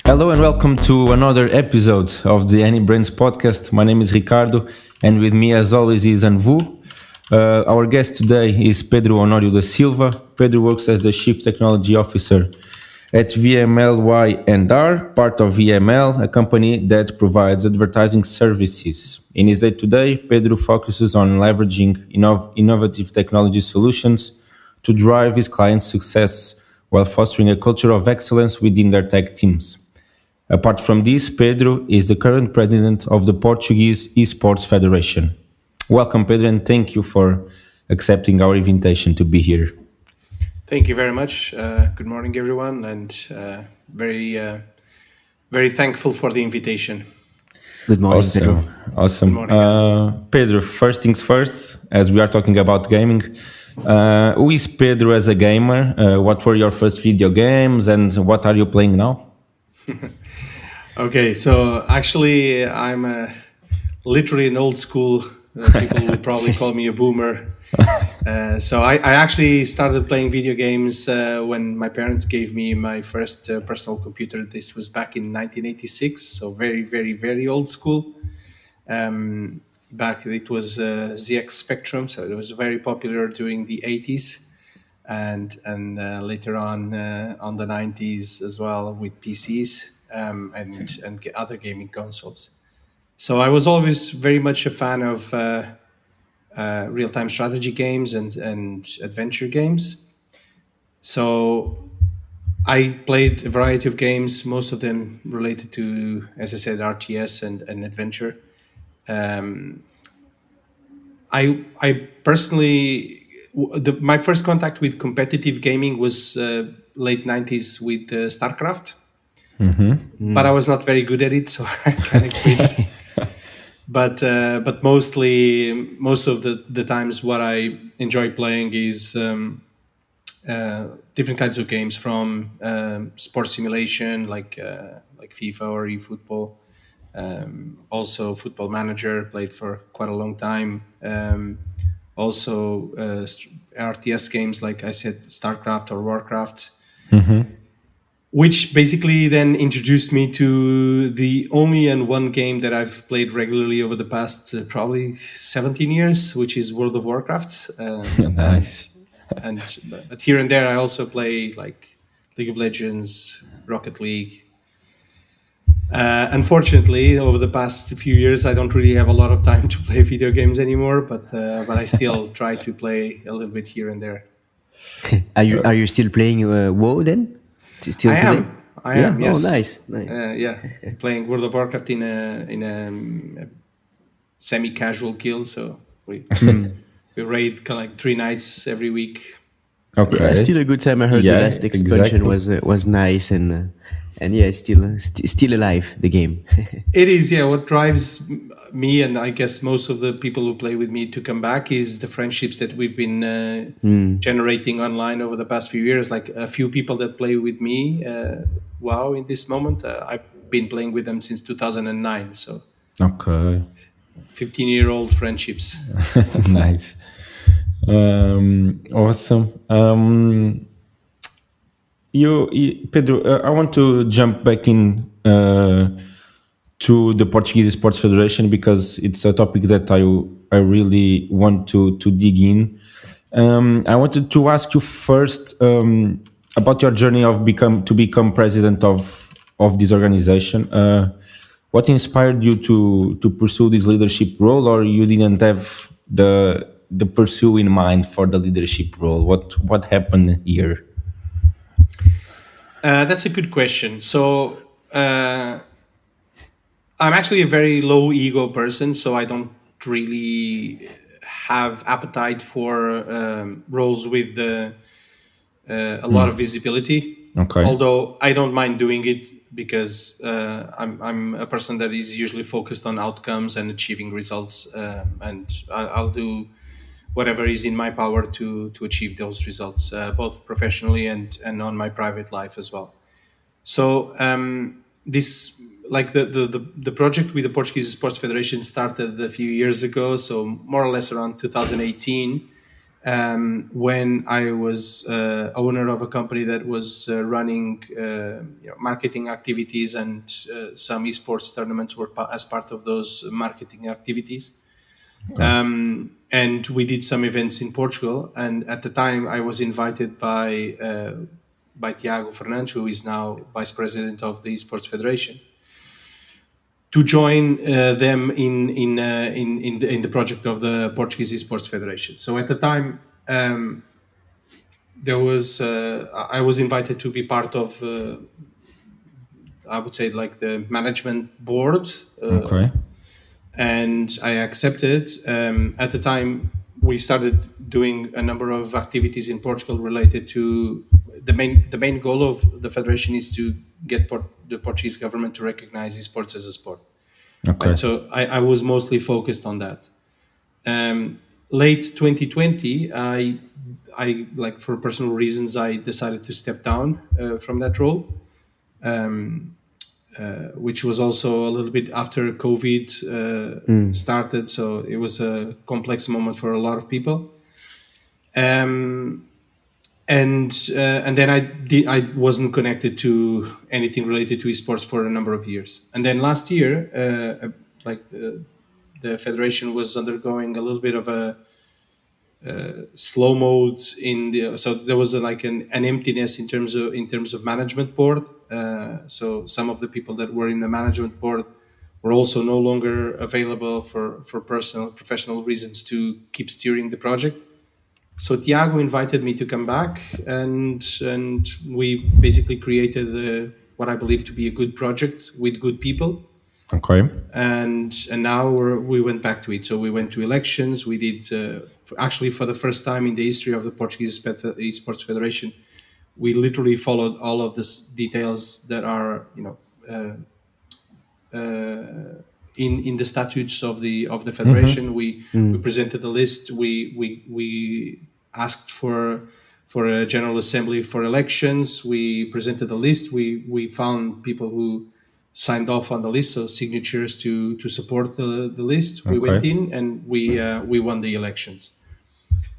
Hello and welcome to another episode of the Anybrain podcast. My name is Ricardo, and with me, as always, is Anvu. Our guest today is Pedro Honório da Silva. Pedro works as the Chief Technology Officer at VML&R, part of VML, a company that provides advertising services. In his day-to-day, Pedro focuses on leveraging innovative technology solutions to drive his clients' success while fostering a culture of excellence within their tech teams. Apart from this, Pedro is the current president of the Portuguese Esports Federation. Welcome, Pedro, and thank you for accepting our invitation to be here. Thank you very much. Good morning, everyone, and very thankful for the invitation. Good morning, Pedro. Awesome. Good morning. Pedro, first things first, as we are talking about gaming, who is Pedro as a gamer? What were your first video games, and what are you playing now? Okay, so actually, I'm literally an old school. People would probably call me a boomer. So I actually started playing video games when my parents gave me my first personal computer. This was back in 1986, so very, very, very old school. Back it was ZX Spectrum, so it was very popular during the 80s and later on the 90s as well with PCs and other gaming consoles. So I was always very much a fan of real-time strategy games and adventure games. So I played a variety of games, most of them related to, as I said, RTS and adventure. I personally, my first contact with competitive gaming was late 90s with StarCraft. But I was not very good at it, so I kind of quit. But most of the times, what I enjoy playing is different kinds of games, from sports simulation like FIFA or eFootball. Also, Football Manager, played for quite a long time. Also, RTS games like I said, StarCraft or Warcraft. Which basically then introduced me to the only and one game that I've played regularly over the past probably 17 years, which is World of Warcraft. Nice. But here and there, I also play like League of Legends, Rocket League. Unfortunately, over the past few years, I don't really have a lot of time to play video games anymore, but I still try to play a little bit here and there. Are you still playing WoW then? Still I today? am. Yes. Oh, nice. Yeah, playing World of Warcraft in a semi-casual guild. So we raid kind of like 3 nights every week. Okay. Yeah, still a good time. I heard the last expansion was nice and yeah, still alive, the game. It is, yeah. What drives me, and I guess most of the people who play with me, to come back is the friendships that we've been generating online over the past few years. Like a few people that play with me, WoW, in this moment. I've been playing with them since 2009. So okay, 15-year-old friendships. Nice. Awesome. Pedro, I want to jump back in to the Portuguese Esports Federation because it's a topic that I really want to dig in. I wanted to ask you first about your journey of become president of this organization. What inspired you to pursue this leadership role, or you didn't have the pursue in mind for the leadership role? What happened here? That's a good question. So I'm actually a very low ego person, so I don't really have appetite for roles with a lot of visibility. Okay. Although I don't mind doing it because I'm a person that is usually focused on outcomes and achieving results, and I'll do whatever is in my power to achieve those results, both professionally and on my private life as well. So this, like the project with the Portuguese Sports Federation started a few years ago, so more or less around 2018. when I was owner of a company that was running marketing activities, and some esports tournaments were as part of those marketing activities. And we did some events in Portugal. And at the time, I was invited by Tiago Fernandes, who is now vice president of the Esports Federation, to join them in the project of the Portuguese Esports Federation. So at the time, I was invited to be part of, I would say, like the management board. And I accepted. At the time, we started doing a number of activities in Portugal related to the main goal of the federation is to get the Portuguese government to recognize esports as a sport. And so I was mostly focused on that. Late 2020, I like, for personal reasons, I decided to step down from that role, which was also a little bit after COVID started. So it was a complex moment for a lot of people. And then I wasn't connected to anything related to esports for a number of years. And then last year, the federation was undergoing a little bit of a slow mode so there was an emptiness in terms of management board. So some of the people that were in the management board were also no longer available for professional reasons to keep steering the project. So Tiago invited me to come back, and we basically created what I believe to be a good project with good people. And now we went back to it. So we went to elections. We did actually, for the first time in the history of the Portuguese Esports Federation, we literally followed all of the details that are in the statutes of the federation. We presented a list. We asked for a general assembly for elections. We presented a list. We found people who signed off on the list, so signatures to support the list. We went in and we won the elections.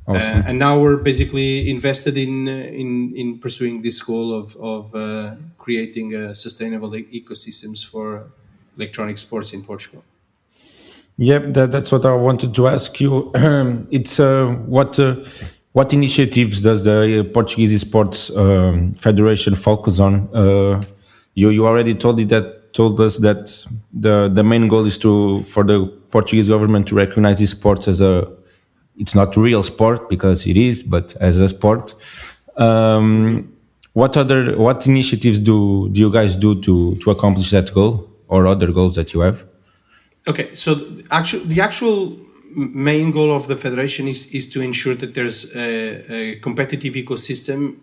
Awesome. And now we're basically invested in pursuing this goal of creating sustainable ecosystems for electronic sports in Portugal. Yep, that's what I wanted to ask you. It's what initiatives does the Portuguese Esports Federation focus on? You already told us that the main goal is for the Portuguese government to recognize esports as it's not real sport because it is, but as a sport. What initiatives do you guys do to accomplish that goal, or other goals that you have? Okay, so the actual main goal of the federation is to ensure that there's a competitive ecosystem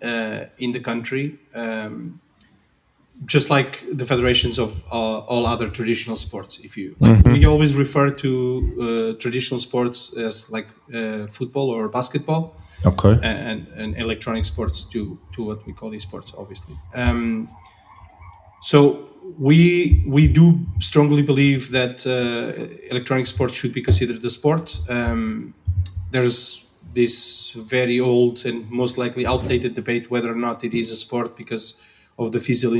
in the country, just like the federations of all other traditional sports. If you like, we always refer to traditional sports as like football or basketball, and electronic sports to what we call esports, obviously. So we do strongly believe that electronic sports should be considered a sport. There's this very old and most likely outdated debate whether or not it is a sport because of the physical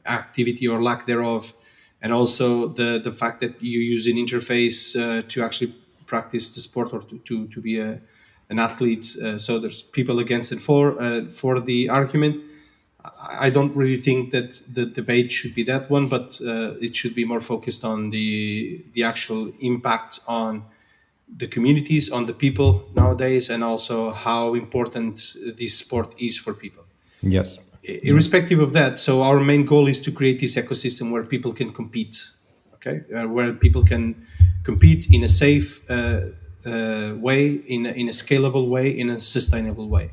activity or lack thereof, and also the fact that you use an interface to actually practice the sport or to be an athlete. So there's people against and for the argument. I don't really think that the debate should be that one, but it should be more focused on the actual impact on the communities, on the people nowadays, and also how important this sport is for people. Yes. Irrespective of that, so our main goal is to create this ecosystem where people can compete, where people can compete in a safe way, in a scalable way, in a sustainable way.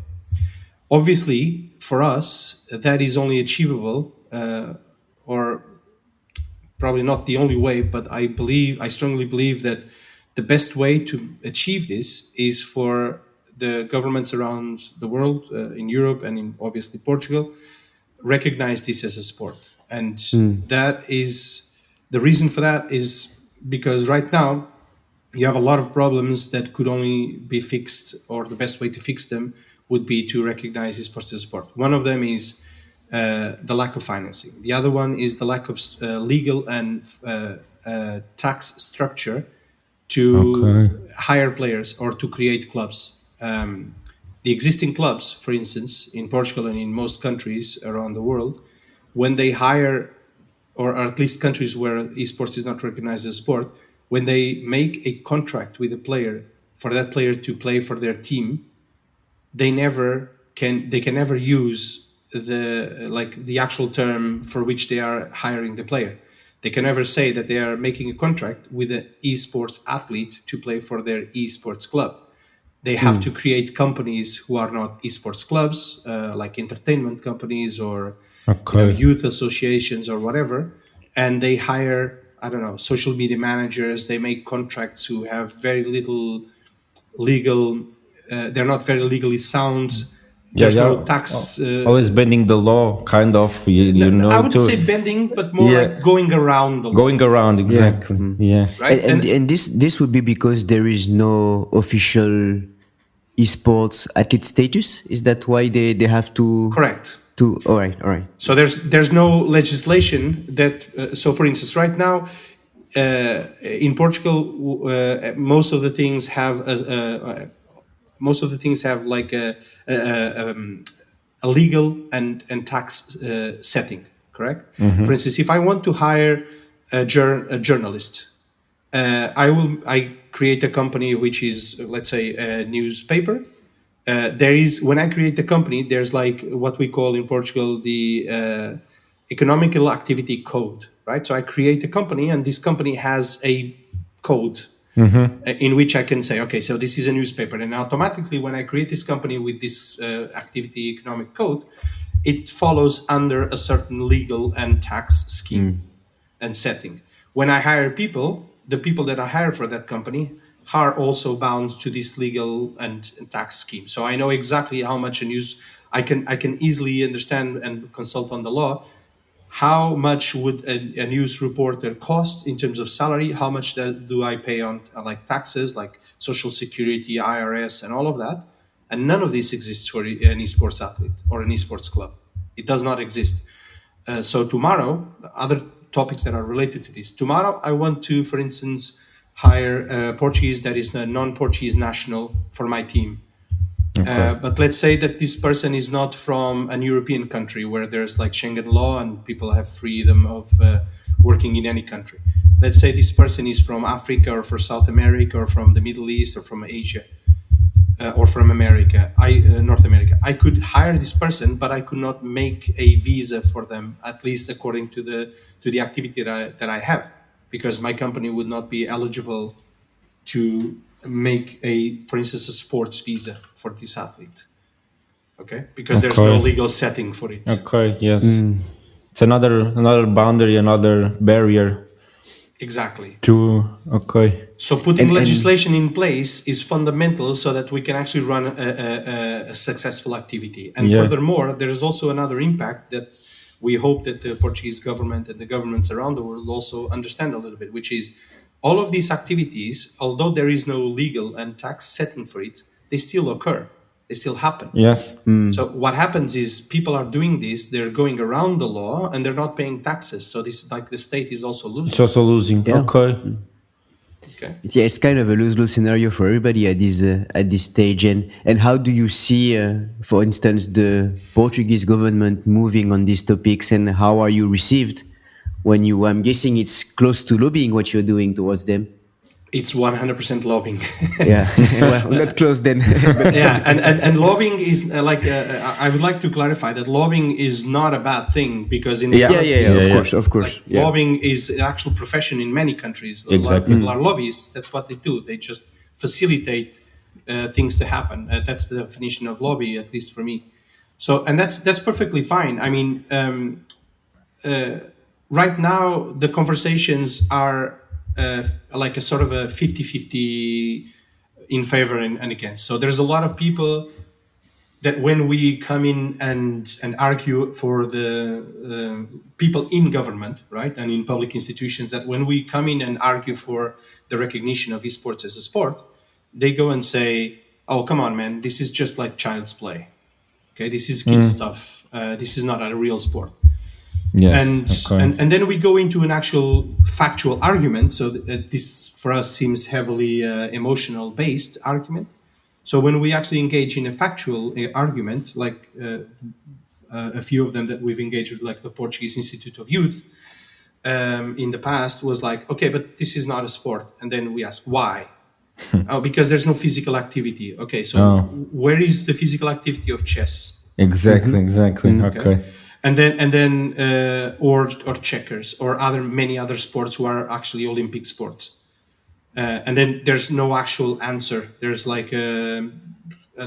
Obviously, for us, that is only achievable, or probably not the only way, but I strongly believe that the best way to achieve this is for the governments around the world, in Europe and in obviously Portugal, recognize this as a sport. And that is the reason for that is because right now you have a lot of problems that could only be fixed, or the best way to fix them would be to recognize esports as a sport. One of them is the lack of financing. The other one is the lack of legal and tax structure to hire players or to create clubs. The existing clubs, for instance, in Portugal and in most countries around the world, when they hire, or at least countries where esports is not recognized as a sport, when they make a contract with a player for that player to play for their team, they can never use the actual term for which they are hiring the player. They can never say that they are making a contract with an esports athlete to play for their esports club. They have to create companies who are not esports clubs, like entertainment companies or youth associations or whatever, and they hire, I don't know, social media managers. They make contracts who have very little legal. They're not very legally sound. There's no tax. Always bending the law, kind of. I wouldn't say bending, but more like going around the law. Going around, exactly. Yeah. Right. And this would be because there is no official esports athlete status. Is that why they have to? Correct. All right. So there's no legislation that. So for instance, right now, in Portugal, most of the things have like a legal and tax setting. Correct. For instance, if I want to hire a journalist, I create a company which is, let's say, a newspaper. When I create the company, there's like what we call in Portugal the economical activity code, right? So I create a company, and this company has a code in which I can say, okay, so this is a newspaper, and automatically when I create this company with this activity economic code, it follows under a certain legal and tax scheme and setting. When I hire people, the people that I hire for that company are also bound to this legal and tax scheme. So I know exactly how much I can easily understand and consult on the law. How much would a news reporter cost in terms of salary? How much do I pay on like taxes, like Social Security, IRS, and all of that? And none of this exists for an esports athlete or an esports club. It does not exist. So tomorrow, other topics that are related to this. Tomorrow, I want to, for instance, hire a Portuguese that is a non-Portuguese national for my team. But let's say that this person is not from an European country where there's like Schengen law and people have freedom of working in any country. Let's say this person is from Africa or from South America or from the Middle East or from Asia or from America, North America. I could hire this person, but I could not make a visa for them, at least according to the activity that I have, because my company would not be eligible to make for instance, a sports visa for this athlete. Okay, because there's no legal setting for it. Okay, yes, it's another boundary, another barrier. Exactly. So putting legislation in place is fundamental so that we can actually run a successful activity. And furthermore, there is also another impact that we hope that the Portuguese government and the governments around the world also understand a little bit, which is all of these activities, although there is no legal and tax setting for it, they still occur. They still happen. Yes. So what happens is people are doing this, they're going around the law and they're not paying taxes. So this, like, the state is also losing. It's also losing. Yeah. Okay. Yeah, it's kind of a lose-lose scenario for everybody at this stage. And how do you see, for instance, the Portuguese government moving on these topics, and how are you received when I'm guessing it's close to lobbying what you're doing towards them? It's 100% lobbying. Yeah, well, not close then. Yeah, and lobbying is I would like to clarify that lobbying is not a bad thing, because of course. Lobbying is an actual profession in many countries. Exactly. A lot of people are lobbyists. That's what they do. They just facilitate things to happen. That's the definition of lobby, at least for me. So, and that's perfectly fine. I mean, right now the conversations are like a sort of a 50-50 in favor and against. So there's a lot of people that when we come in and argue for the people in government, right, and in public institutions, that when we come in and argue for the recognition of esports as a sport, they go and say, "Oh, come on, man, this is just like child's play. Okay, this is kid stuff. This is not a real sport." Yes, and then we go into an actual factual argument. So this for us seems heavily emotional based argument. So when we actually engage in a factual argument, like a few of them that we've engaged with, like the Portuguese Institute of Youth in the past, was like, okay, but this is not a sport. And then we ask why. Oh, because there's no physical activity. Okay, so where is the physical activity of chess? Exactly. Okay. And then or checkers or many other sports who are actually Olympic sports. And then there's no actual answer. There's like a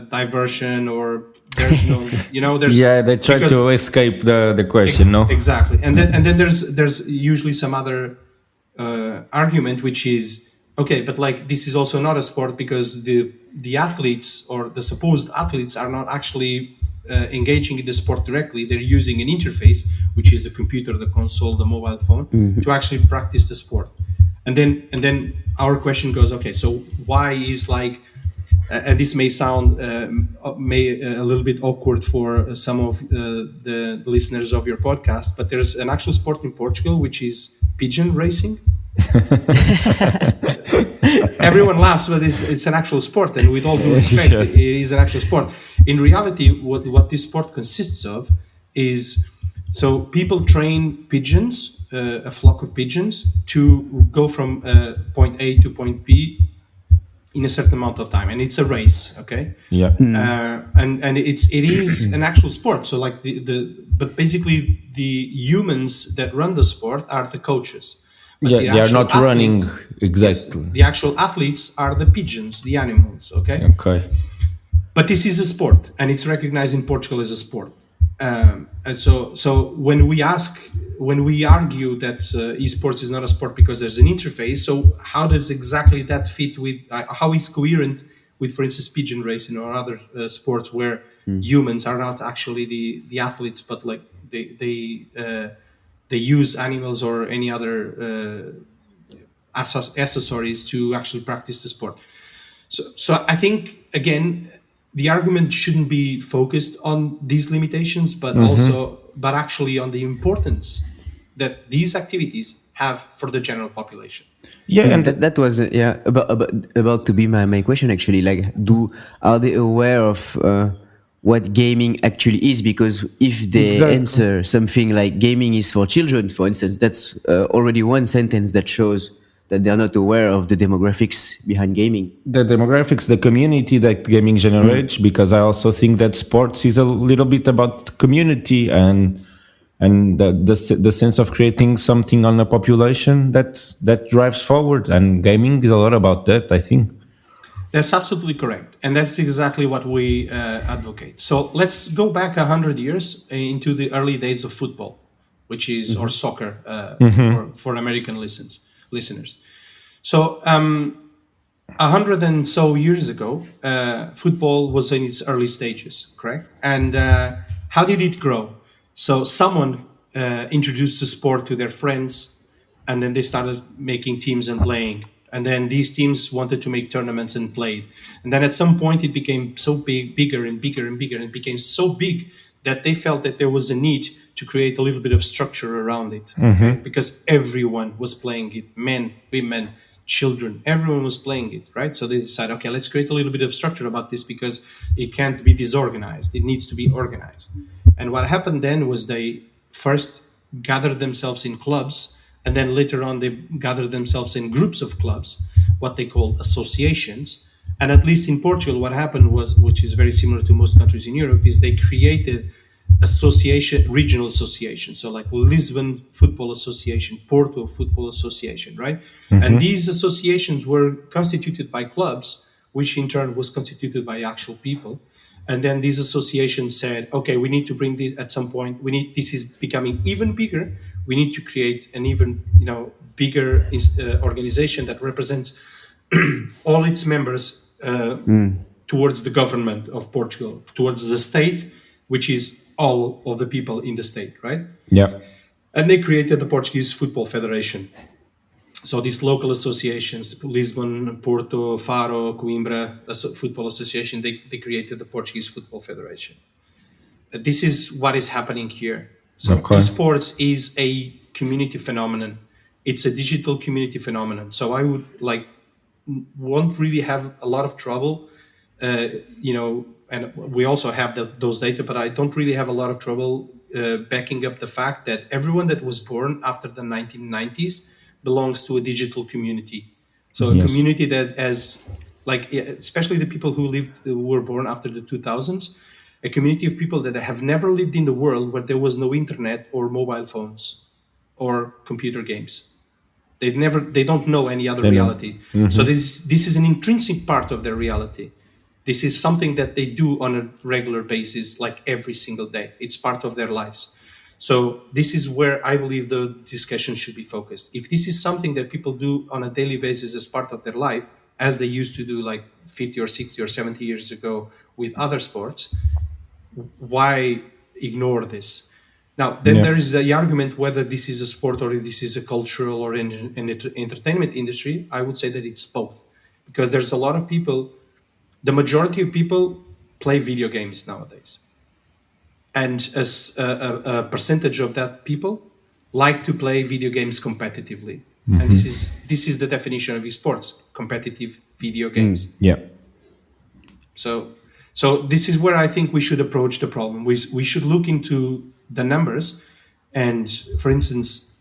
diversion, or there's no, there's they try to escape the question. Exactly. And then there's usually some other argument, which is, okay, but like this is also not a sport because the athletes or the supposed athletes are not actually engaging in the sport directly. They're using an interface, which is the computer, the console, the mobile phone, to actually practice the sport. And then our question goes, okay, so why is like, and this may sound a little bit awkward for some of the listeners of your podcast, but there's an actual sport in Portugal, which is pigeon racing. Everyone laughs, but it's an actual sport, and with all due respect, it is an actual sport. In reality, what this sport consists of is, so people train pigeons, a flock of pigeons, to go from point A to point B in a certain amount of time, and it's a race. Okay. Yeah. And it is an actual sport. So like but basically the humans that run the sport are the coaches. But they are not running exactly. Yes, the actual athletes are the pigeons, the animals. Okay. But this is a sport, and it's recognized in Portugal as a sport. And so when we argue that esports is not a sport because there's an interface, so how does exactly that fit with, how is coherent with, for instance, pigeon racing or other sports where humans are not actually the athletes, but like they use animals or any other accessories to actually practice the sport. So I think, again, the argument shouldn't be focused on these limitations, but actually on the importance that these activities have for the general population. Yeah, and that was about to be my question actually. Like, are they aware of what gaming actually is? Because if they answer something like gaming is for children, for instance, that's already one sentence that shows that they are not aware of the demographics behind gaming. The demographics, the community that gaming generates, because I also think that sports is a little bit about community and the sense of creating something on a population that drives forward. And gaming is a lot about that, I think. That's absolutely correct. And that's exactly what we advocate. So let's go back 100 years into the early days of football, which is, or soccer for American listeners. So 100 and so years ago, football was in its early stages, correct? And how did it grow? So someone introduced the sport to their friends, and then they started making teams and playing. And then these teams wanted to make tournaments and played. And then at some point it became so bigger and bigger and bigger, and became so big that they felt that there was a need to create a little bit of structure around it, because everyone was playing it, men, women, children, everyone was playing it, right? So they decided, okay, let's create a little bit of structure about this, because it can't be disorganized. It needs to be organized. And what happened then was they first gathered themselves in clubs, and then later on they gathered themselves in groups of clubs, what they call associations. And at least in Portugal, what happened was, which is very similar to most countries in Europe, is they created regional associations. So like Lisbon Football Association, Porto Football Association, right? And these associations were constituted by clubs, which in turn was constituted by actual people. And then these associations said, okay, we need to bring this at some point. This is becoming even bigger. We need to create an even, bigger organization that represents all its members towards the government of Portugal, towards the state, which is all of the people in the state, right? Yeah. And they created the Portuguese Football Federation. So these local associations, Lisbon, Porto, Faro, Coimbra Football Association, they created the Portuguese Football Federation. This is what is happening here. So esports is a community phenomenon. It's a digital community phenomenon. So I would won't really have a lot of trouble, and we also have those data, but I don't really have a lot of trouble backing up the fact that everyone that was born after the 1990s belongs to a digital community. So a community that has, especially the people who were born after the 2000s, a community of people that have never lived in the world where there was no internet or mobile phones or computer games. They don't know any other reality. Mm-hmm. So this is an intrinsic part of their reality. This is something that they do on a regular basis, like every single day. It's part of their lives. So this is where I believe the discussion should be focused. If this is something that people do on a daily basis as part of their life, as they used to do like 50 or 60 or 70 years ago with other sports, why ignore this? Now, then there is the argument whether this is a sport or this is a cultural or an entertainment industry. I would say that it's both, because there's a lot of people, the majority of people play video games nowadays. And as a percentage of that people like to play video games competitively. Mm-hmm. And this is the definition of esports, competitive video games. So this is where I think we should approach the problem. We should look into the numbers. And for instance,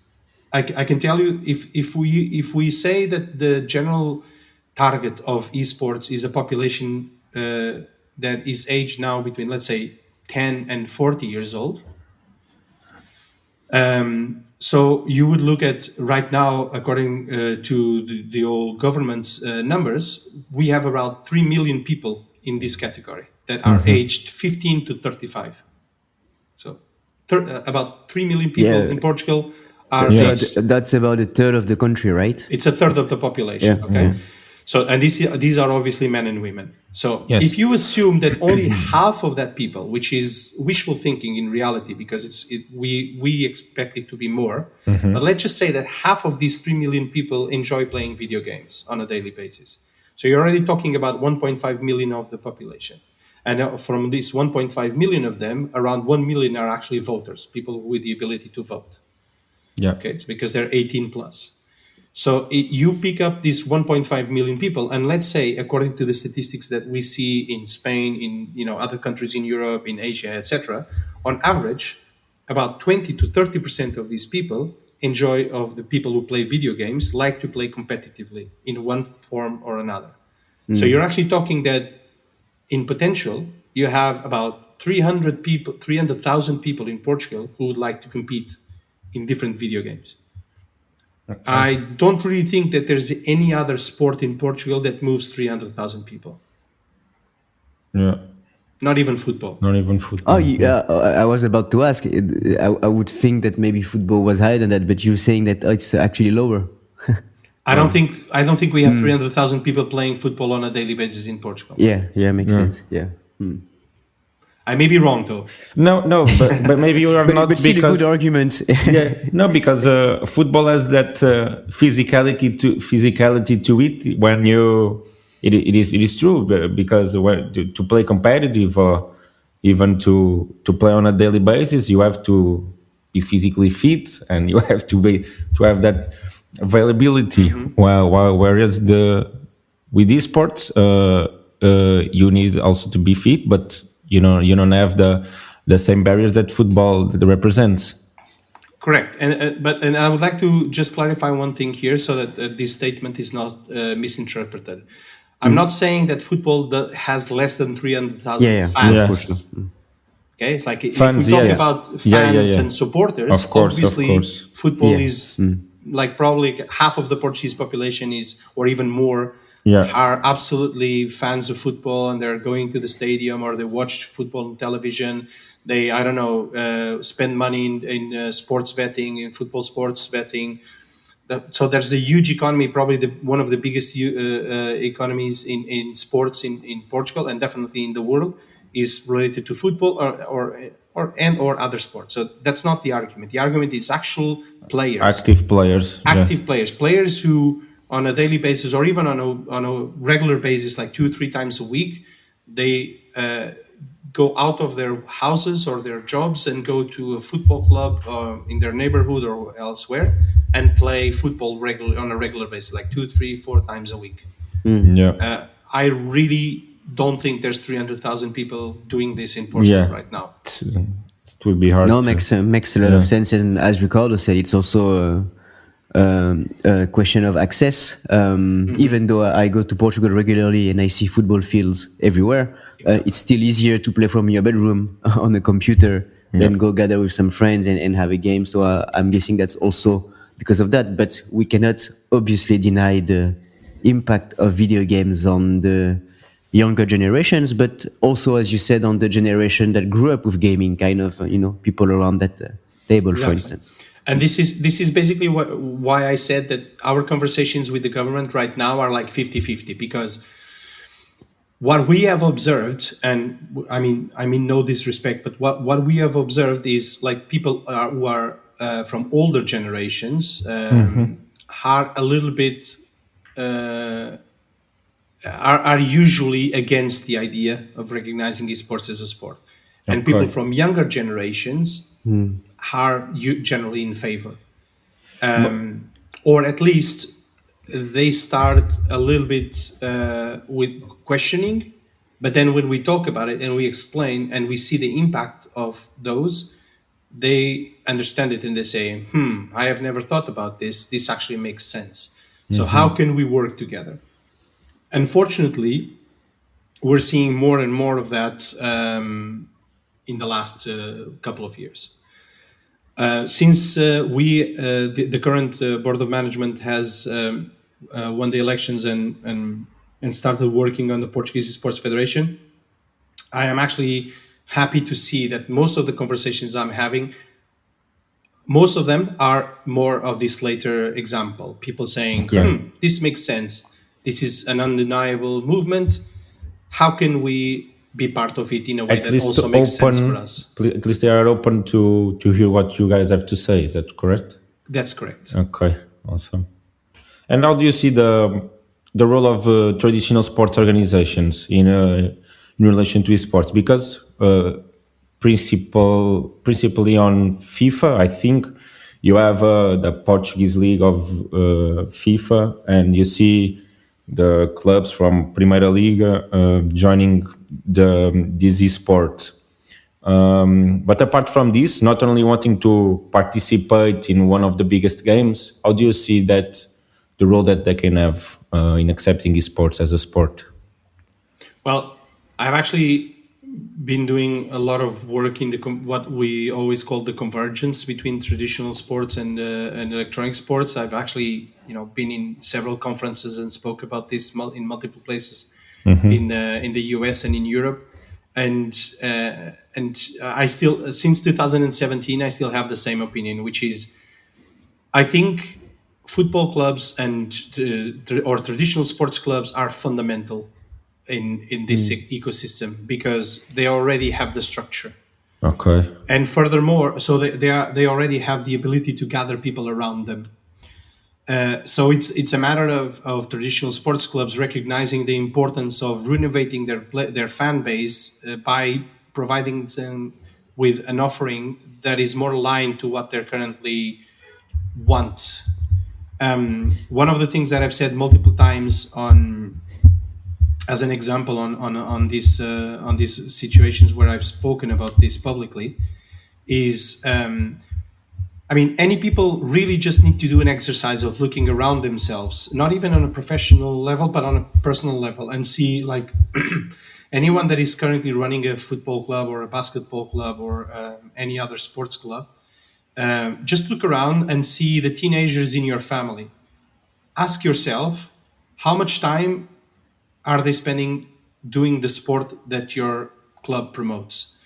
I can tell you, if we say that the general target of esports is a population that is aged now between, let's say, 10 and 40 years old. So you would look at right now, according to the old government's numbers, we have around 3 million people in this category that are aged 15 to 35. So about 3 million people in Portugal are aged. That's about a third of the country, right? It's a third of the population, okay? So, and these are obviously men and women. So if you assume that only half of that people, which is wishful thinking in reality, because we expect it to be more, but let's just say that half of these 3 million people enjoy playing video games on a daily basis. So you're already talking about 1.5 million of the population. And from this 1.5 million of them, around 1 million are actually voters, people with the ability to vote. Okay, because they're 18 plus. So you pick up these 1.5 million people, and let's say, according to the statistics that we see in Spain, in other countries in Europe, in Asia, etc., on average, about 20 to 30% of these people of the people who play video games, like to play competitively in one form or another. So you're actually talking that in potential, you have about 300,000 people in Portugal who would like to compete in different video games. Okay. I don't really think that there's any other sport in Portugal that moves 300,000 people. Not even football. Oh, yeah. I was about to ask. I would think that maybe football was higher than that, but you're saying that it's actually lower. I don't think we have 300,000 people playing football on a daily basis in Portugal. Yeah, makes sense. Yeah. I may be wrong though. No, but maybe you are not. But still a good argument. Because football has that physicality to it. When it is true, because to play competitive or even to play on a daily basis, you have to be physically fit and you have to have that availability. Whereas with esports, you need also to be fit, but you don't have the same barriers that football represents. Correct, and I would like to just clarify one thing here, so that this statement is not misinterpreted. I'm not saying that football has less than 300,000 fans. Okay, it's like fans, if we talk about fans and supporters, of course, obviously football is like probably half of the Portuguese population is, or even more, are absolutely fans of football, and they're going to the stadium or they watch football on television. They, spend money in sports betting, in football sports betting. So there's a huge economy, probably one of the biggest economies in sports in Portugal, and definitely in the world, is related to football or other sports. So that's not the argument. The argument is actual players, Active players. players who on a daily basis or even on a regular basis, like 2-3 times a week, they go out of their houses or their jobs and go to a football club in their neighborhood or elsewhere and play football on a regular basis, like 2-3-4 times a week. Yeah. I really don't think there's 300,000 people doing this in Portugal right now. It would be hard. No, makes a lot of sense. And as Ricardo said, it's also a question of access. Even though I go to Portugal regularly and I see football fields everywhere, it's still easier to play from your bedroom on a computer than go gather with some friends and have a game. So I'm guessing that's also because of that. But we cannot obviously deny the impact of video games on the younger generations, but also, as you said, on the generation that grew up with gaming, kind of, people around that table, for instance. And this is basically why I said that our conversations with the government right now are like 50-50, because what we have observed, and I mean no disrespect, but what we have observed is like people who are from older generations are a little bit are usually against the idea of recognizing esports as a sport, and people from younger generations are generally in favor, or at least they start a little bit with questioning, but then when we talk about it and we explain and we see the impact of those, they understand it and they say, I have never thought about this actually makes sense. So how can we work together? Unfortunately, we're seeing more and more of that in the last couple of years. Since the current board of management has won the elections and started working on the Portuguese Esports Federation, I am actually happy to see that most of the conversations I'm having, most of them are more of this later example. People saying, this makes sense. This is an undeniable movement. How can we be part of it in a way that also makes sense for us? At least they are open to hear what you guys have to say. Is that correct? That's correct. Okay, awesome. And how do you see the role of traditional sports organizations in relation to esports? Because principally on FIFA, I think you have the Portuguese League of FIFA, and you see the clubs from Primeira Liga joining this esport. But apart from this, not only wanting to participate in one of the biggest games, how do you see that the role that they can have in accepting esports as a sport? Well, I've actually been doing a lot of work in what we always call the convergence between traditional sports and electronic sports. I've actually been in several conferences and spoke about this in multiple places in the US and in Europe, and I still, since 2017, I still have the same opinion, which is I think football clubs or traditional sports clubs are fundamental in this ecosystem because they already have the structure. Okay. And furthermore, so they already have the ability to gather people around them. So it's a matter of traditional sports clubs recognizing the importance of renovating their fan base by providing them with an offering that is more aligned to what they're currently want. One of the things that I've said multiple times as an example on these situations where I've spoken about this publicly is, any people really just need to do an exercise of looking around themselves, not even on a professional level, but on a personal level, and see like anyone that is currently running a football club or a basketball club or any other sports club. Just look around and see the teenagers in your family. Ask yourself, how much time are they spending doing the sport that your club promotes,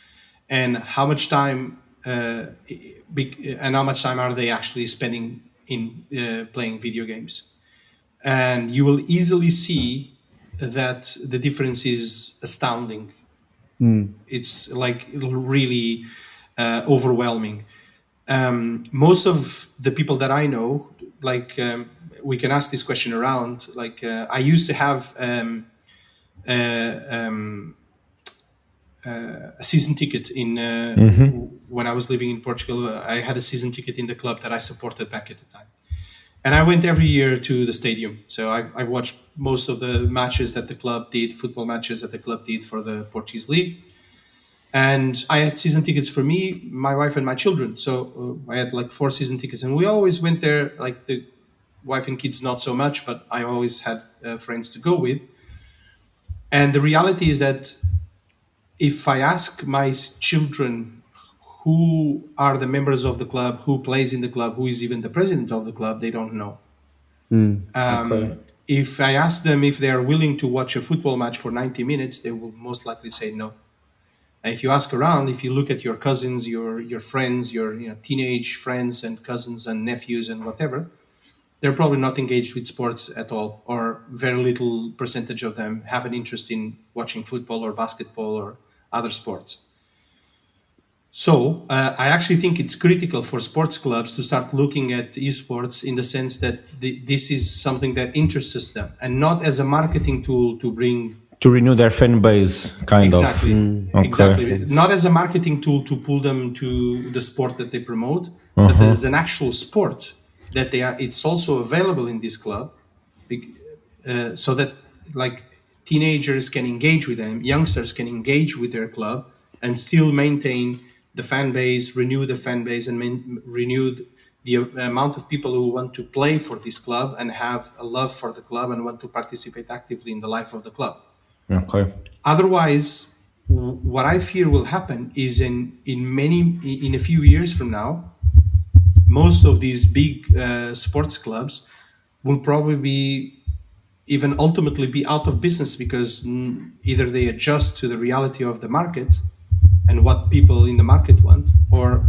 and how much time are they actually spending in playing video games. And you will easily see that the difference is astounding. It's like really overwhelming. Most of the people that I know, like we can ask this question around. Like I used to have a season ticket in when I was living in Portugal. I had a season ticket in the club that I supported back at the time. And I went every year to the stadium. So I've watched most of the matches that the club did, football matches that the club did for the Portuguese League. And I had season tickets for me, my wife, and my children. So I had like 4 season tickets. And we always went there, like the wife and kids, not so much, but I always had friends to go with. And the reality is that if I ask my children who are the members of the club, who plays in the club, who is even the president of the club, they don't know. Okay. If I ask them if they are willing to watch a football match for 90 minutes, they will most likely say no. And if you ask around, if you look at your cousins, your friends, your teenage friends and cousins and nephews and whatever, they're probably not engaged with sports at all, or very little percentage of them have an interest in watching football or basketball or other sports. So I actually think it's critical for sports clubs to start looking at esports in the sense that this is something that interests them, and not as a marketing tool to bring To renew their fan base, kind of. Okay. Exactly. Not as a marketing tool to pull them to the sport that they promote, but as an actual sport that it's also available in this club, so that like teenagers can engage with them, youngsters can engage with their club, and still maintain the fan base, renew the fan base, and renew the amount of people who want to play for this club and have a love for the club and want to participate actively in the life of the club. Okay. Otherwise, what I fear will happen is in a few years from now, most of these big sports clubs will probably even ultimately be out of business because either they adjust to the reality of the market and what people in the market want, or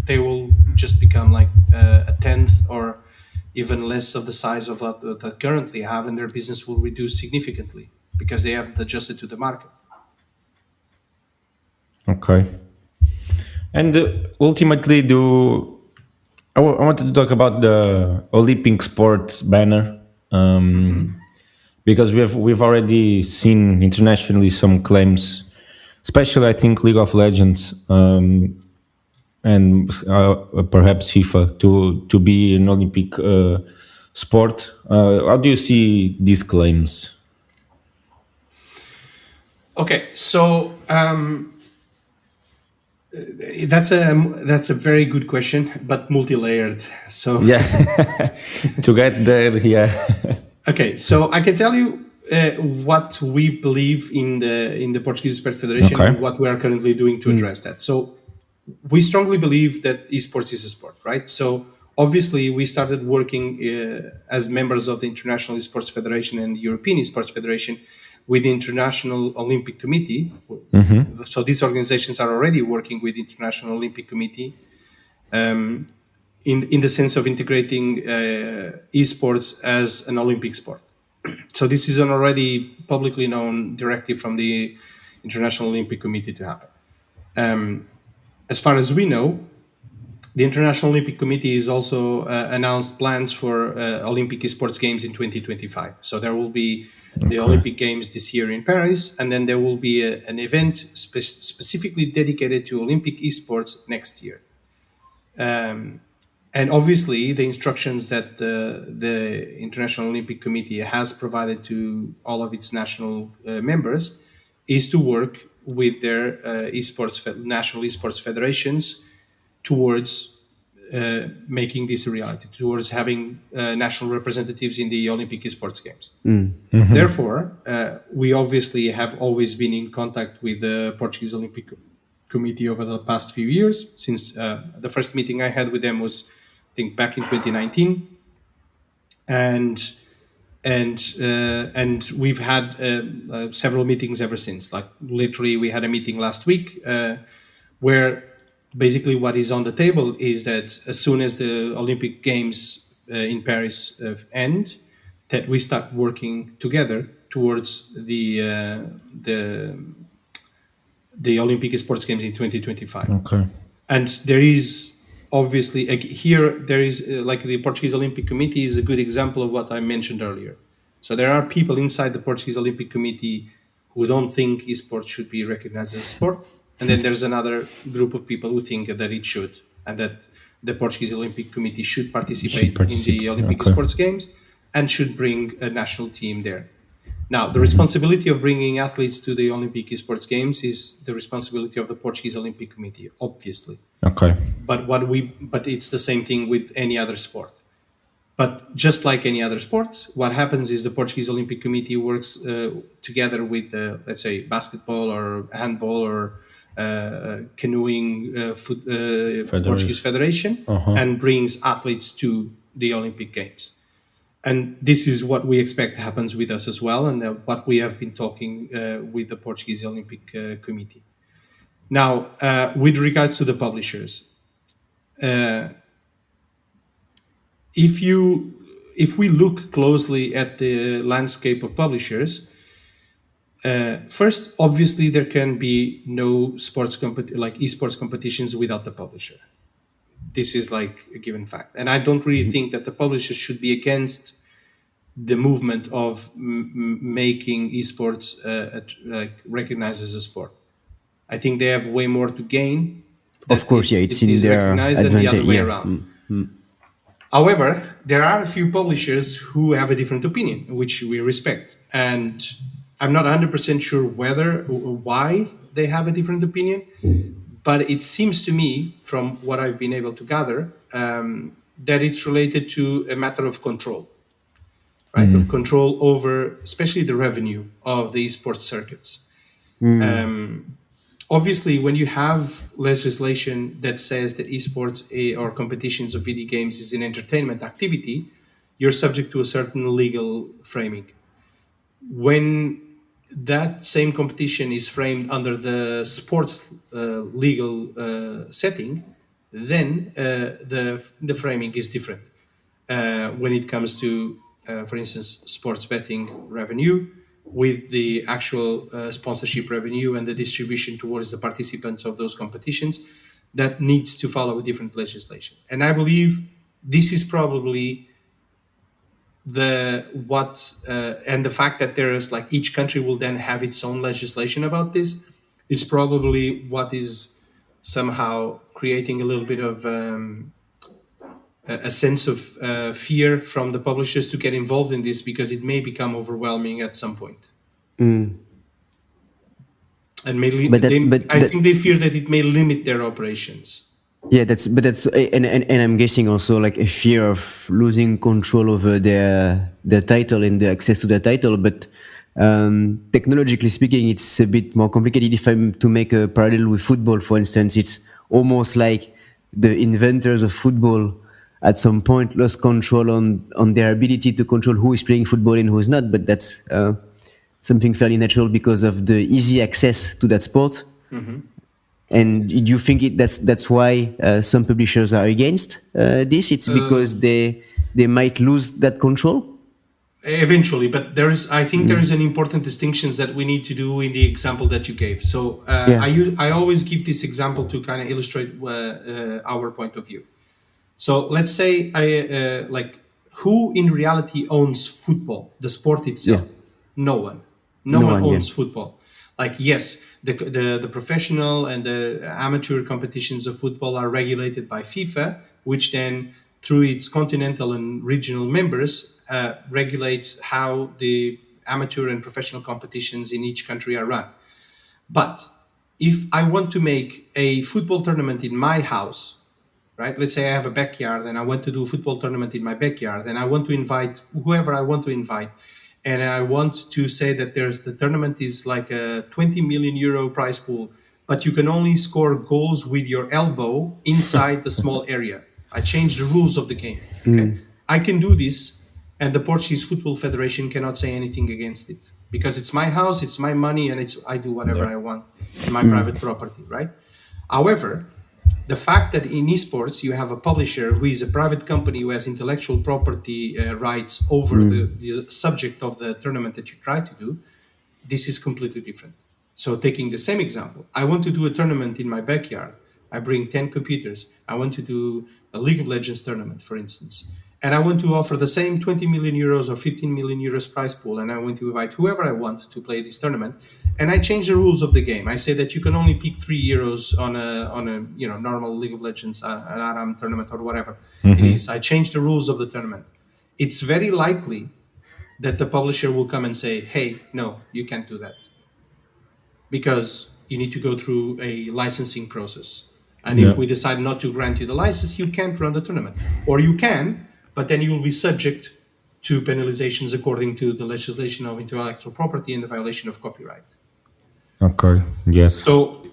they will just become like a tenth or even less of the size of what they currently have, and their business will reduce significantly because they haven't adjusted to the market. Okay. And ultimately, I wanted to talk about the Olympic sports banner, because we've already seen internationally some claims, especially I think League of Legends, and perhaps FIFA to be an Olympic sport. How do you see these claims? Okay, so that's a very good question, but multi-layered. So Yeah, to get there, yeah. Okay, so I can tell you what we believe in the Portuguese Esports Federation and what we are currently doing to address that. So we strongly believe that esports is a sport, right? So obviously we started working as members of the International Esports Federation and the European Esports Federation with the International Olympic Committee. So these organizations are already working with the International Olympic Committee in the sense of integrating esports as an Olympic sport. So this is an already publicly known directive from the International Olympic Committee to happen. As far as we know, the International Olympic Committee has also announced plans for Olympic Esports Games in 2025. So there will be the Olympic Games this year in Paris, and then there will be an event specifically dedicated to Olympic esports next year. And obviously, the instructions that the International Olympic Committee has provided to all of its national members is to work with their national esports federations towards making this a reality, towards having national representatives in the Olympic esports games. Therefore, we obviously have always been in contact with the Portuguese Olympic Committee over the past few years, since the first meeting I had with them was, I think, back in 2019, and we've had several meetings ever since. Like literally, we had a meeting last week where basically what is on the table is that as soon as the Olympic Games in Paris end, that we start working together towards the Olympic Sports Games in 2025. Okay. And there is obviously here there is like the Portuguese Olympic Committee is a good example of what I mentioned earlier. So there are people inside the Portuguese Olympic Committee who don't think esports should be recognized as a sport, and then there's another group of people who think that it should, and that the Portuguese Olympic Committee should participate in the Olympic Sports Games and should bring a national team there. Now, the responsibility of bringing athletes to the Olympic Sports Games is the responsibility of the Portuguese Olympic Committee, obviously. Okay. But it's the same thing with any other sport. But just like any other sport, what happens is the Portuguese Olympic Committee works together with, let's say, basketball or handball or canoeing Portuguese Federation, and brings athletes to the Olympic Games. And this is what we expect happens with us as well, and what we have been talking with the Portuguese Olympic Committee. Now, with regards to the publishers, if we look closely at the landscape of publishers, first, obviously, there can be no like esports competitions without the publisher. This is like a given fact. And I don't really think that the publishers should be against the movement of making esports like recognized as a sport. I think they have way more to gain. Of course, it's in their advantage. Than the other way around. However, there are a few publishers who have a different opinion, which we respect. And I'm not 100% sure why they have a different opinion. But it seems to me, from what I've been able to gather, that it's related to a matter of control, right? Of control over, especially the revenue of the esports circuits. Obviously, when you have legislation that says that esports or competitions of video games is an entertainment activity, you're subject to a certain legal framing. When that same competition is framed under the sports legal setting, then the framing is different. When it comes to, for instance, sports betting revenue, with the actual sponsorship revenue and the distribution towards the participants of those competitions, that needs to follow a different legislation. And I believe this is probably and the fact that there is like each country will then have its own legislation about this is probably what is somehow creating a little bit of a sense of fear from the publishers to get involved in this, because it may become overwhelming at some point. And I think they fear that it may limit their operations. Yeah, and I'm guessing also like a fear of losing control over their title and the access to the title. But technologically speaking, it's a bit more complicated. If I'm to make a parallel with football, for instance, it's almost like the inventors of football at some point lost control on their ability to control who is playing football and who is not. But that's something fairly natural because of the easy access to that sport. And do you think that's why some publishers are against this? It's because they might lose that control? Eventually, but I think there is an important distinction that we need to do in the example that you gave. So I always give this example to kind of illustrate our point of view. So let's say who in reality owns football, the sport itself? Yeah. No one. No one owns football. Like, yes, the professional and the amateur competitions of football are regulated by FIFA, which then, through its continental and regional members, regulates how the amateur and professional competitions in each country are run. But if I want to make a football tournament in my house, right? Let's say I have a backyard and I want to do a football tournament in my backyard, and I want to invite whoever I want to invite. And I want to say that the tournament is like a 20 million euro prize pool, but you can only score goals with your elbow inside the small area. I changed the rules of the game. Okay? I can do this, and the Portuguese Football Federation cannot say anything against it, because it's my house, it's my money, and I do whatever I want in my private property, right? However, the fact that in esports you have a publisher who is a private company who has intellectual property rights over the subject of the tournament that you try to do, this is completely different. So taking the same example, I want to do a tournament in my backyard. I bring 10 computers. I want to do a League of Legends tournament, for instance. And I want to offer the same 20 million euros or 15 million euros prize pool. And I want to invite whoever I want to play this tournament. And I change the rules of the game. I say that you can only pick 3 euros on a normal League of Legends, an ARAM tournament or whatever it is. I change the rules of the tournament. It's very likely that the publisher will come and say, hey, no, you can't do that. Because you need to go through a licensing process. And if we decide not to grant you the license, you can't run the tournament. Or you can, but then you will be subject to penalizations according to the legislation of intellectual property and the violation of copyright. Okay, yes. So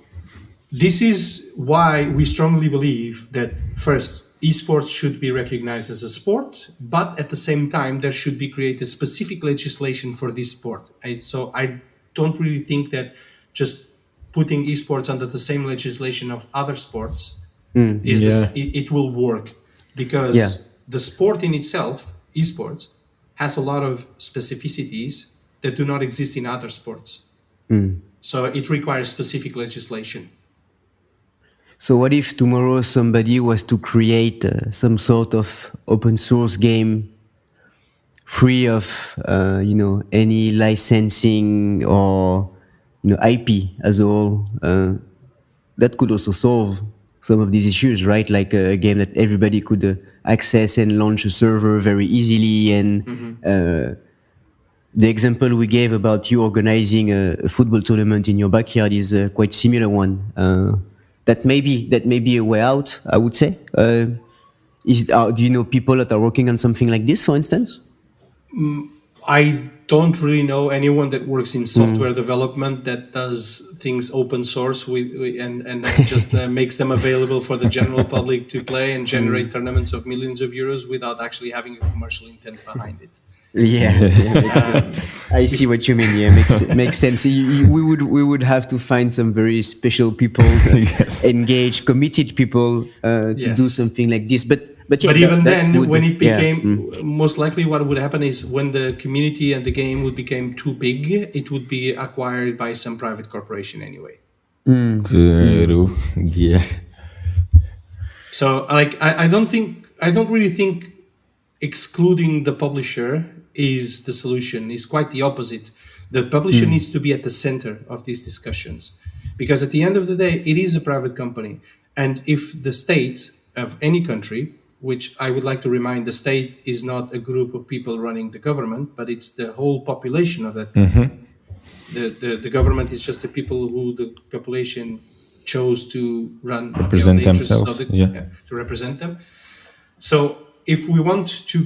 this is why we strongly believe that, first, esports should be recognized as a sport, but at the same time, there should be created specific legislation for this sport. So I don't really think that just putting esports under the same legislation of other sports it will work, because the sport in itself, esports, has a lot of specificities that do not exist in other sports. So it requires specific legislation. So what if tomorrow somebody was to create some sort of open source game free of any licensing or IP as a whole? That could also solve some of these issues, right? Like a game that everybody could access and launch a server very easily. And the example we gave about you organizing a football tournament in your backyard is a quite similar one. That may be a way out, I would say. Do you know people that are working on something like this, for instance? I don't really know anyone that works in software development that does things open source and just makes them available for the general public to play and generate tournaments of millions of euros without actually having a commercial intent behind it. I see what you mean. Yeah, makes sense. We would have to find some very special people, engaged, committed people to do something like this. But even then, when it became, most likely what would happen is when the community and the game would become too big, it would be acquired by some private corporation anyway. Yeah. So, I don't really think excluding the publisher is the solution. It's quite the opposite. The publisher needs to be at the center of these discussions, because at the end of the day, it is a private company. And if the state of any country, which I would like to remind, the state is not a group of people running the government, but it's the whole population of that country. The government is just the people who the population chose to represent themselves, to represent them. So if we want to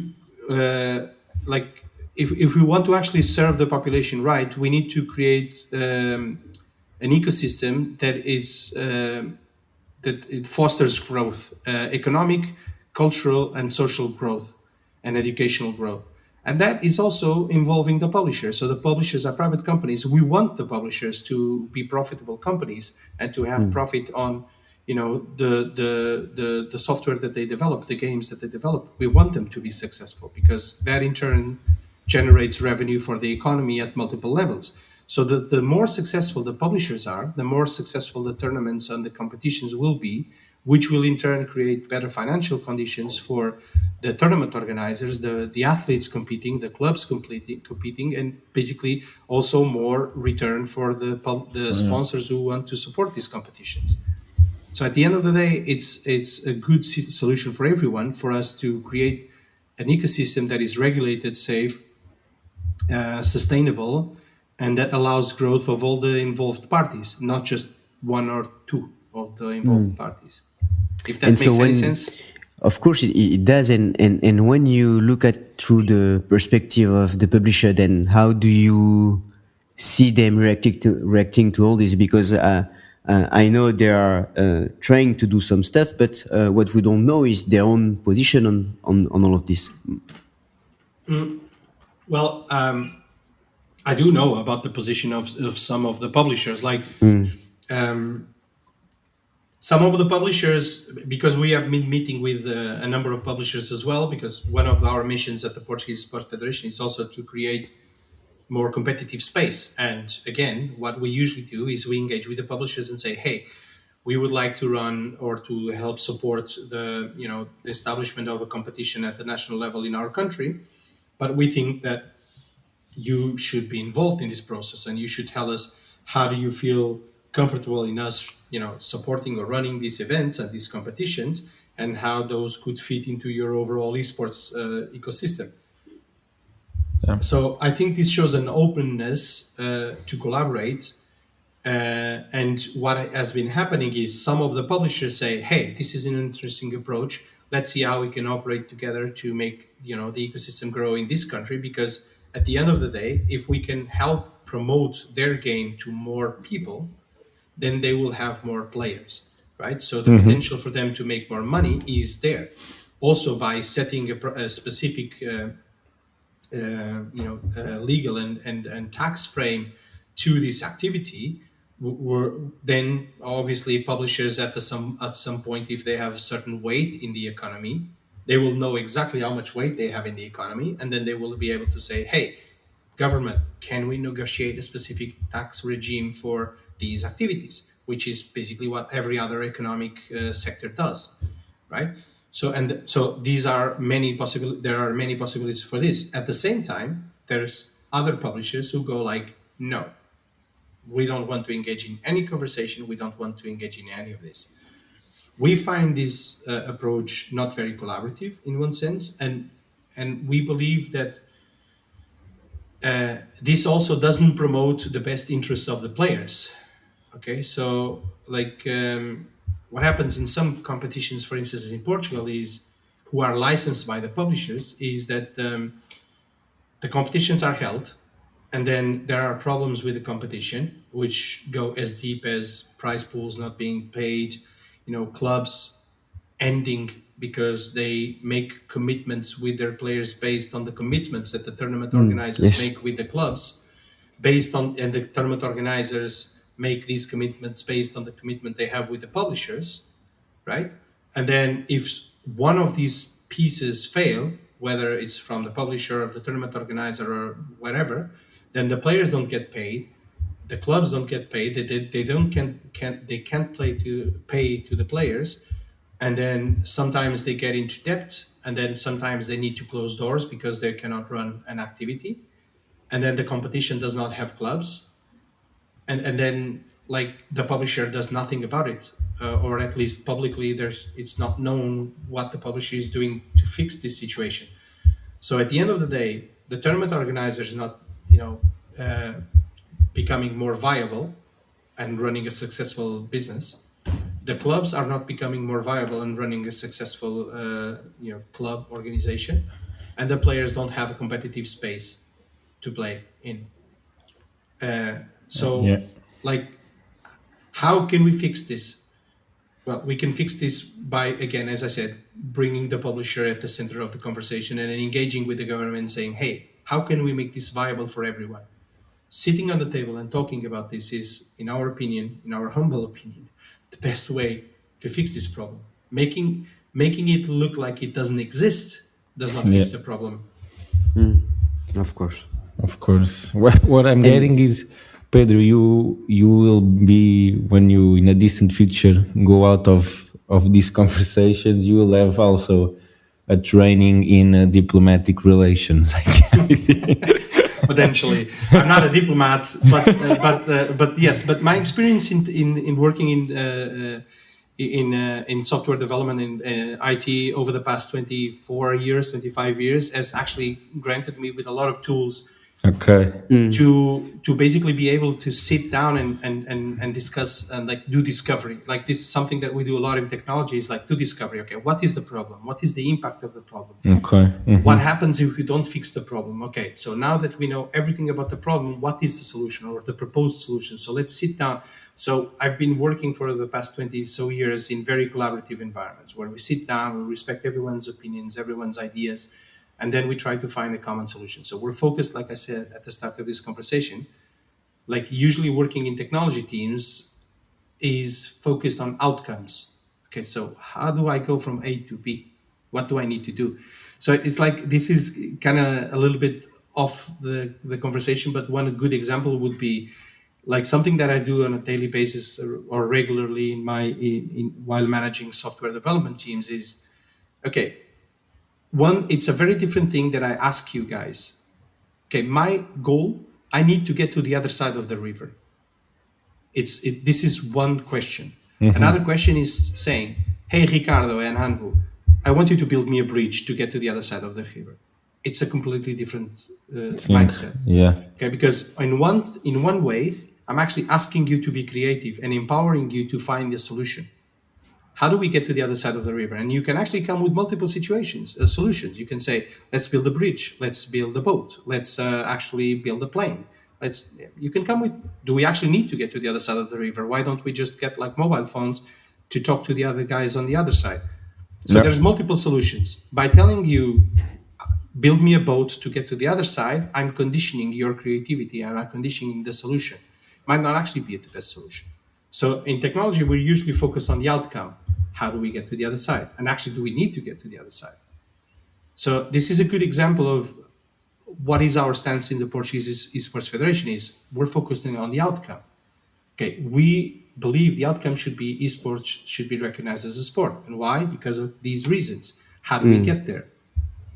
if we want to actually serve the population right, we need to create an ecosystem that it fosters growth, economic, cultural, and social growth, and educational growth. And that is also involving the publishers. So the publishers are private companies. We want the publishers to be profitable companies and to have profit on the software that they develop, the games that they develop. We want them to be successful, because that in turn generates revenue for the economy at multiple levels. So the more successful the publishers are, the more successful the tournaments and the competitions will be, which will in turn create better financial conditions for the tournament organizers, the athletes competing, the clubs competing, and basically also more return for the sponsors who want to support these competitions. So at the end of the day, it's a good solution for everyone, for us to create an ecosystem that is regulated, safe, sustainable, and that allows growth of all the involved parties, not just one or two of the involved parties. If that makes any sense. Of course, it does. And when you look at through the perspective of the publisher, then how do you see them reacting to all this? Because I know they are trying to do some stuff, but what we don't know is their own position on all of this. Well, I do know about the position of some of the publishers. some of the publishers, because we have been meeting with a number of publishers as well, because one of our missions at the Portuguese Esports Federation is also to create more competitive space. And again, what we usually do is we engage with the publishers and say, hey, we would like to run or to help support the establishment of a competition at the national level in our country, but we think that you should be involved in this process, and you should tell us how do you feel comfortable in us supporting or running these events and these competitions, and how those could fit into your overall esports ecosystem. Yeah. So I think this shows an openness to collaborate. And what has been happening is some of the publishers say, hey, this is an interesting approach. Let's see how we can operate together to make the ecosystem grow in this country. Because at the end of the day, if we can help promote their game to more people, then they will have more players, right? So the potential for them to make more money is there. Also, by setting a specific legal and tax frame to this activity, then obviously publishers at some point, if they have certain weight in the economy, they will know exactly how much weight they have in the economy, and then they will be able to say, hey, government, can we negotiate a specific tax regime for these activities, which is basically what every other economic sector does, right? So these are many there are many possibilities for this. At the same time, there's other publishers who go like, no, we don't want to engage in any conversation. We don't want to engage in any of this. We find this approach not very collaborative in one sense, and we believe that this also doesn't promote the best interests of the players. Okay, so what happens in some competitions, for instance, in Portugal, is who are licensed by the publishers, is that the competitions are held, and then there are problems with the competition, which go as deep as prize pools not being paid, clubs ending because they make commitments with their players based on the commitments that the tournament organizers make with the clubs, and the tournament organizers make these commitments based on the commitment they have with the publishers, right? And then if one of these pieces fail, whether it's from the publisher or the tournament organizer or whatever, then the players don't get paid, the clubs don't get paid, they can't pay to the players, and then sometimes they get into debt, and then sometimes they need to close doors because they cannot run an activity, and then the competition does not have clubs, and then the publisher does nothing about it, or at least publicly it's not known what the publisher is doing to fix this situation. So at the end of the day, the tournament organizer is not becoming more viable and running a successful business. The clubs are not becoming more viable and running a successful club organization, and the players don't have a competitive space to play in. How can we fix this? Well, we can fix this by, again, as I said, bringing the publisher at the center of the conversation and engaging with the government, saying, hey, how can we make this viable for everyone? Sitting on the table and talking about this is, in our opinion, in our humble opinion, the best way to fix this problem. Making it look like it doesn't exist does not fix the problem. Of course. What I'm getting is, Pedro, you will be, when you in a distant future go out of these conversations, you will have also a training in diplomatic relations. Potentially, I'm not a diplomat, but yes. But my experience in working in software development in IT over the past 25 years has actually granted me with a lot of tools. Okay. To basically be able to sit down and discuss and do discovery. This is something that we do a lot in technology, is do discovery. Okay, what is the problem? What is the impact of the problem? Okay. What happens if we don't fix the problem? Okay, so now that we know everything about the problem, what is the solution or the proposed solution? So let's sit down. So I've been working for the past 20 so years in very collaborative environments where we sit down, we respect everyone's opinions, everyone's ideas, and then we try to find a common solution. So we're focused, like I said at the start of this conversation, usually working in technology teams, is focused on outcomes. Okay, so how do I go from A to B? What do I need to do? So it's like this is kind of a little bit off the conversation, but one good example would be like something that I do on a daily basis or regularly while managing software development teams is, okay, one, it's a very different thing that I ask you guys. Okay, my goal, I need to get to the other side of the river. This is one question. Another question is saying, hey, Ricardo and Hanvu, I want you to build me a bridge to get to the other side of the river. It's a completely different mindset. Yeah. Okay, because in one way, I'm actually asking you to be creative and empowering you to find a solution. How do we get to the other side of the river? And you can actually come with multiple solutions. You can say, let's build a bridge, let's build a boat, let's actually build a plane. You can come with, do we actually need to get to the other side of the river? Why don't we just get like mobile phones to talk to the other guys on the other side? So there's multiple solutions. By telling you, build me a boat to get to the other side, I'm conditioning your creativity and I'm conditioning the solution. Might not actually be the best solution. So in technology, we're usually focused on the outcome. How do we get to the other side? And actually, do we need to get to the other side? So this is a good example of what is our stance in the Portuguese Esports Federation is we're focusing on the outcome. Okay, we believe the outcome should be esports should be recognized as a sport. And why? Because of these reasons. How do we get there?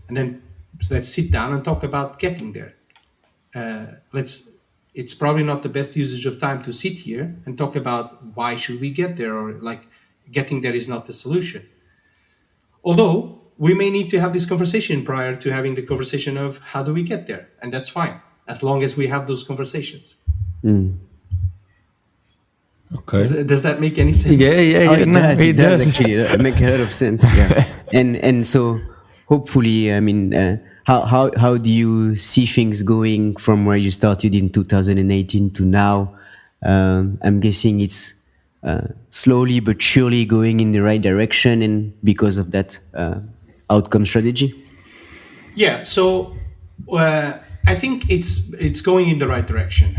And then let's sit down and talk about getting there. It's probably not the best usage of time to sit here and talk about why should we get there, or like getting there is not the solution. Although we may need to have this conversation prior to having the conversation of how do we get there, and that's fine as long as we have those conversations. Okay. Does that make any sense? Yeah. It does actually. It makes a lot of sense. Yeah. and so hopefully, I mean, how do you see things going from where you started in 2018 to now? I'm guessing it's slowly but surely going in the right direction, and because of that outcome strategy. Yeah. So I think it's going in the right direction.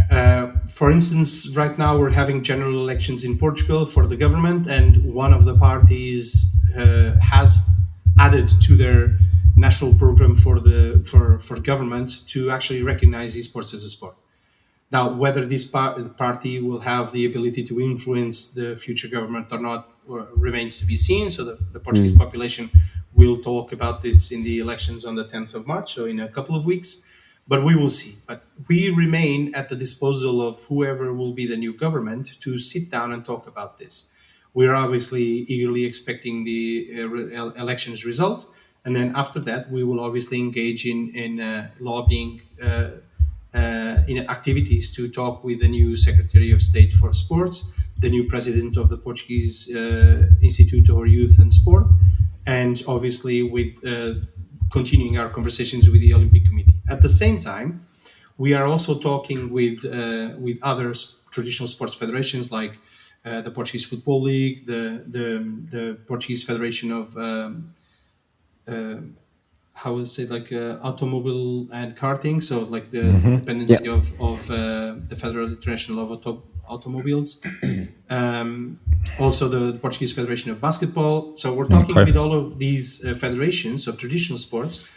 For instance, right now we're having general elections in Portugal for the government, and one of the parties has added to their national program for government to actually recognize esports as a sport. Now, whether this party will have the ability to influence the future government or not remains to be seen. So the Portuguese population will talk about this in the elections on the 10th of March, so in a couple of weeks. But we will see. But we remain at the disposal of whoever will be the new government to sit down and talk about this. We're obviously eagerly expecting the elections result. And then after that, we will obviously engage in lobbying in activities to talk with the new Secretary of State for Sports, the new President of the Portuguese Institute of Youth and Sport, and obviously with continuing our conversations with the Olympic Committee. At the same time, we are also talking with other traditional sports federations like the Portuguese Football League, the Portuguese Federation of how would say like automobile and karting, so like the dependency of the Federal International of Automobiles. Also the Portuguese Federation of Basketball. So we're talking with all of these federations of traditional sports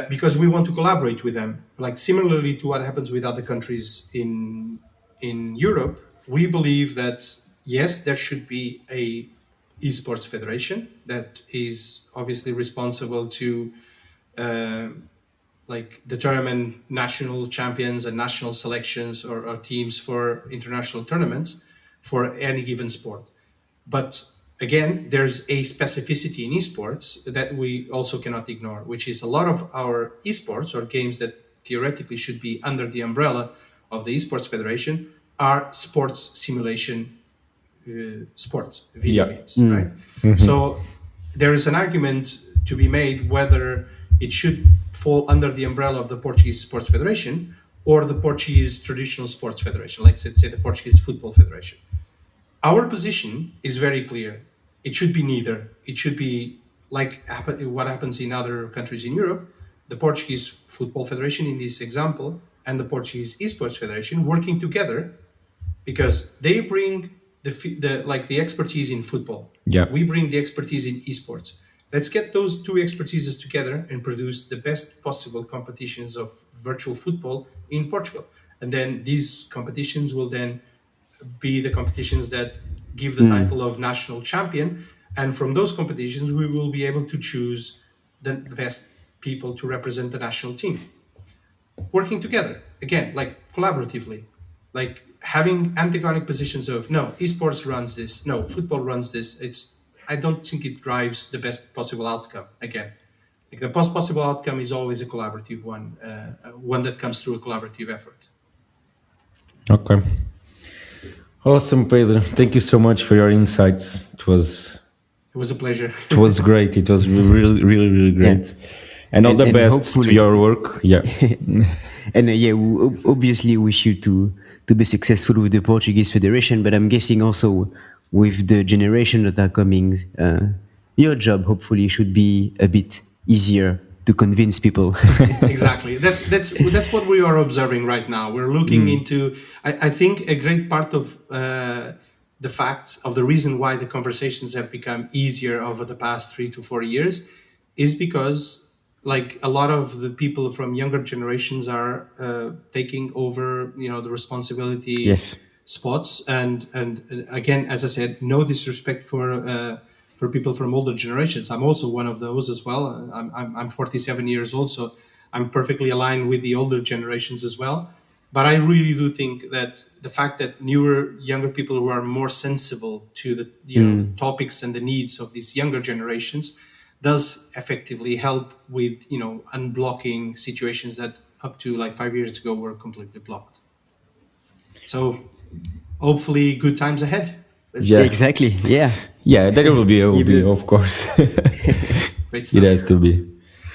because we want to collaborate with them. Like similarly to what happens with other countries in Europe, we believe that yes, there should be a esports federation that is obviously responsible to like determine national champions and national selections or teams for international tournaments for any given sport. But again, there's a specificity in esports that we also cannot ignore, which is a lot of our esports or games that theoretically should be under the umbrella of the Esports Federation are sports simulation sports, video games, right? So there is an argument to be made whether it should fall under the umbrella of the Portuguese Sports Federation or the Portuguese Traditional Sports Federation, like let's say the Portuguese Football Federation. Our position is very clear. It should be neither. It should be like what happens in other countries in Europe, the Portuguese Football Federation in this example, and the Portuguese Esports Federation working together because they bring the expertise in football. Yeah. We bring the expertise in esports. Let's get those two expertises together and produce the best possible competitions of virtual football in Portugal. And then these competitions will then be the competitions that give the title of national champion. And from those competitions, we will be able to choose the best people to represent the national team. Working together, again, like collaboratively, like having antagonic positions of, no, esports runs this, no, football runs this. I don't think it drives the best possible outcome. Again, like the best possible outcome is always a collaborative one, one that comes through a collaborative effort. Okay. Awesome, Pedro. Thank you so much for your insights. It was a pleasure. It was great. It was really, really, really great. Yeah. And all the best to your work. Yeah. And we obviously wish you to be successful with the Portuguese Federation, but I'm guessing also with the generation that are coming, your job hopefully should be a bit easier to convince people. Exactly. That's what we are observing right now. We're looking into, I think a great part of the fact of the reason why the conversations have become easier over the past 3 to 4 years is because like a lot of the people from younger generations are taking over, the responsibility spots. And again, as I said, no disrespect for people from older generations. I'm also one of those as well. I'm 47 years old, so I'm perfectly aligned with the older generations as well. But I really do think that the fact that younger people who are more sensible to the topics and the needs of these younger generations does effectively help with unblocking situations that up to like 5 years ago were completely blocked. So hopefully good times ahead. Yeah, exactly. Yeah. Yeah, there will be, of course. Great stuff. It has to be.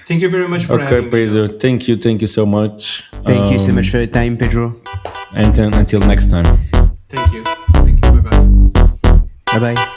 Thank you very much for having me. Okay, Pedro. Thank you so much. Thank you so much for your time, Pedro. And until next time. Thank you. Bye-bye. Bye-bye.